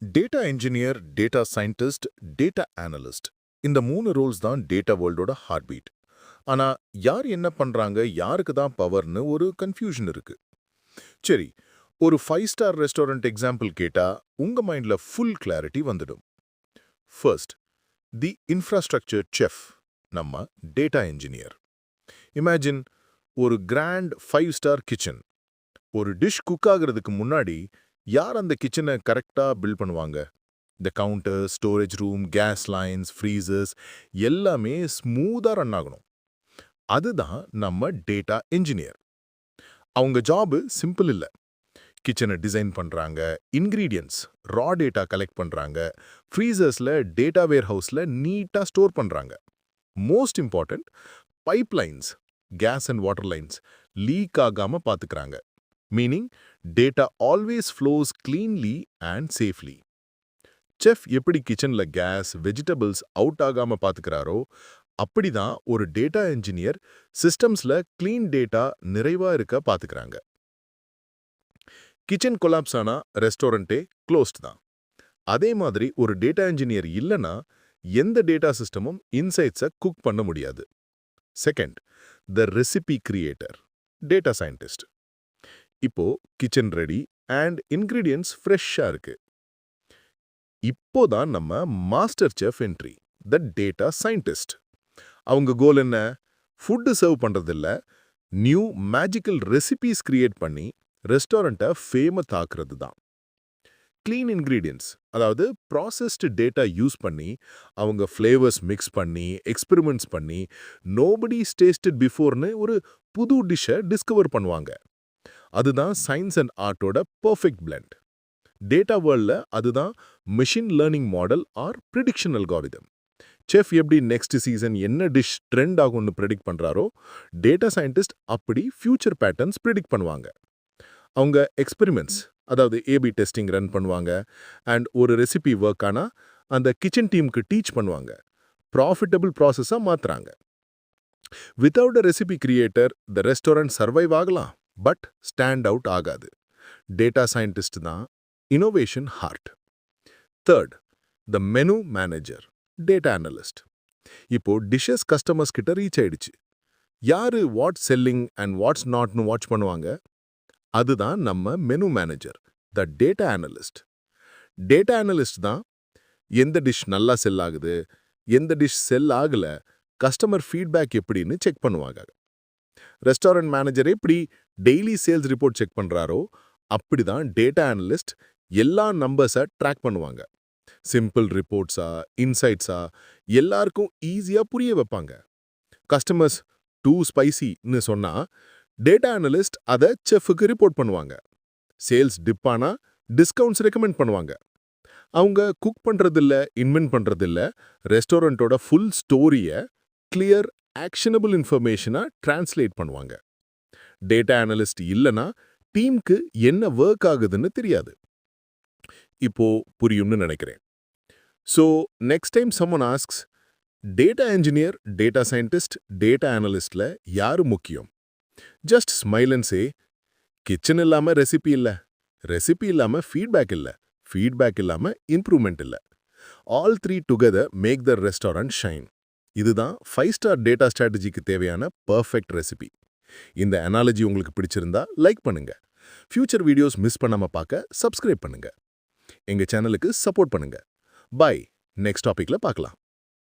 Data engineer, data scientist, data analyst இந்த 3 Rolle's தான் data வேர்ல்டோட heart beat. ஆனா யார் என்ன பண்றாங்க, யாருக்கு தான் பவர்னு ஒரு கன்ஃபியூஷன் இருக்கு. சரி, ஒரு 5 ஸ்டார் ரெஸ்டாரண்ட் எக்ஸாம்பிள் கேட்டா உங்க மைண்ட்ல ஃபுல் கிளாரிட்டி வந்துடும். ஃபர்ஸ்ட், தி இன்ஃப்ராஸ்ட்ரக்சர் செஃப், நம்ம டேட்டா என்ஜினியர். இமேஜின் ஒரு கிராண்ட் 5 ஸ்டார் கிச்சன். ஒரு டிஷ் குக் ஆகிறதுக்கு முன்னாடி யார் அந்த கிச்சனை கரெக்டா பில்ட் பண்ணுவாங்க? இந்த counter, storage room, gas lines, freezers எல்லாமே ஸ்மூதா ரன் ஆகணும். அதுதான் நம்ம டேட்டா என்ஜினியர். அவங்க ஜாப் சிம்பிள் இல்ல. கிச்சனை டிசைன் பண்றாங்க, இன்கிரீடியன்ட்ஸ், ரா டேட்டா கலெக்ட் பண்றாங்க, ஃப்ரீசர்ஸ்ல டேட்டா வேர் ஹவுஸ்ல நீட்டா ஸ்டோர் பண்றாங்க. Most important, pipelines, gas and water lines leak ஆகாம பாத்துக்கிறாங்க. Meaning data always flows cleanly and safely. Chef எப்படி கிச்சன்ல கேஸ், வெஜிடபிள்ஸ் அவுட் ஆகாம பாத்துக்கிறாரோ, அப்படிதான் ஒரு டேட்டா என்ஜினியர் சிஸ்டம்ஸ்ல கிளீன் டேட்டா நிறைவா இருக்க பாத்துக்கிறாங்க. கிச்சன் கொலாப்ஸ் ஆனா ரெஸ்டாரண்டே க்ளோஸ்ட் தான். அதே மாதிரி ஒரு டேட்டா என்ஜினியர் இல்லனா எந்த டேட்டா சிஸ்டமும் இன்சைட்ஸை குக் பண்ண முடியாது. Second, the recipe creator, data scientist. இப்போ கிச்சன் ரெடி அண்ட் இன்கிரீடியன்ட்ஸ் ஃப்ரெஷ்ஷா இருக்கு. இப்போதான் நம்ம master chef entry, the data scientist. அவங்க கோல் என்ன? ஃபுட்டு சர்வ் பண்றதில்ல, நியூ மேஜிக்கல் ரெசிபிஸ் கிரியேட் பண்ணி ரெஸ்டாரண்ட்டை ஃபேமஸ் ஆக்குறது தான். கிளீன் இன்கிரீடியன்ட்ஸ், அதாவது ப்ராசஸ்டு டேட்டா யூஸ் பண்ணி அவங்க ஃப்ளேவர்ஸ் மிக்ஸ் பண்ணி எக்ஸ்பெரிமெண்ட்ஸ் பண்ணி நோபடிஸ் டேஸ்டட் பிஃபோர்னு ஒரு புது டிஷ்ஷை டிஸ்கவர் பண்ணுவாங்க. அதுதான் சயின்ஸ் அண்ட் ஆர்ட்டோட பெர்ஃபெக்ட் பிளெண்ட். டேட்டா வேர்ல்ட்ல அதுதான் machine learning model or prediction algorithm. Chef எப்படி நெக்ஸ்ட் சீசன் என்ன டிஷ் ட்ரெண்ட் ஆகும்னு ப்ரெடிக்ட் பண்றாரோ, டேட்டா சயின்டிஸ்ட் அப்படி ஃபியூச்சர் பேட்டர்ன்ஸ் ப்ரெடிக்ட் பண்ணுவாங்க. அவங்க எக்ஸ்பெரிமெண்ட்ஸ், அதாவது ஏபி டெஸ்டிங் ரன் பண்ணுவாங்க அண்ட் ஒரு ரெசிபி ஒர்க் ஆனா அந்த கிச்சன் டீமுக்கு டீச் பண்ணுவாங்க. ப்ராஃபிட்டபிள் ப்ராசஸாக மாத்துறாங்க. Without a recipe creator the restaurant survive ஆகலாம், பட் ஸ்டாண்ட் அவுட் ஆகாது. டேட்டா சயின்டிஸ்ட் தான் innovation heart. Third, the menu manager, data analyst. இப்போ டிஷ்ஷஸ் கஸ்டமர்ஸ் கிட்ட ரீச் ஆயிடுச்சு. யாரு வாட்ஸ் செல்லிங் அண்ட் வாட்ஸ் நாட்னு வாட்ச் பண்ணுவாங்க? அதுதான் நம்ம menu manager, the data analyst. Data analyst தான் எந்த டிஷ் நல்லா செல் ஆகுது, எந்த டிஷ் செல் ஆகல, கஸ்டமர் ஃபீட்பேக் எப்படின்னு செக் பண்ணுவாங்க. ரெஸ்டாரண்ட் மேனேஜர் எப்படி டெய்லி சேல்ஸ் ரிப்போர்ட் செக் பண்றாரோ, அப்படிதான் டேட்டா அனலிஸ்ட் எல்லா நம்பர்ஸை ட்ராக் பண்ணுவாங்க. சிம்பிள் ரிப்போர்ட்ஸா, இன்சைட்ஸா எல்லாருக்கும் ஈஸியா புரிய வைப்பாங்க. கஸ்டமர்ஸ் டூ ஸ்பைசின்னு சொன்னா டேட்டா அனலிஸ்ட் அதை செஃப்க்கு ரிப்போர்ட் பண்ணுவாங்க. சேல்ஸ் டிப் ஆனா டிஸ்கவுண்ட்ஸ் ரெக்கமெண்ட் பண்ணுவாங்க. அவங்க குக் பண்றதில்ல, இன்வென்ட் பண்றதில்ல, ரெஸ்டாரண்டோட ஃபுல் ஸ்டோரியை கிளியர் ஆக்ஷனபிள் இன்ஃபர்மேஷனா டிரான்ஸ்லேட் பண்ணுவாங்க. டேட்டா அனலிஸ்ட் இல்லனா டீமுக்கு என்ன ஒர்க் ஆகுதுன்னு தெரியாது. இப்போ புரியும்னு நினைக்கிறேன். So next time someone asks, data engineer, data scientist, data அனலிஸ்ட்ல யாரு முக்கியம்? Just smile and say, kitchen இல்லாம ரெசிபி இல்ல, ரெசிபி இல்லாம ஃபீட்பேக் இல்ல, ஃபீட்பேக் இல்லாம இம்ப்ரூவ்மெண்ட் இல்ல. All three together make the restaurant shine. இதுதான் 5 ஸ்டார் டேட்டா ஸ்ட்ராட்டஜிக்கு தேவையான பெர்ஃபெக்ட் ரெசிபி. இந்த அனாலஜி உங்களுக்கு பிடிச்சிருந்தா லைக் பண்ணுங்க. ஃபியூச்சர் வீடியோஸ் மிஸ் பண்ணாம பார்க்க சப்ஸ்கிரைப் பண்ணுங்க. எங்க சேனலுக்கு சப்போர்ட் பண்ணுங்க. பை. நெக்ஸ்ட் டாபிக்ல பார்க்கலாம்.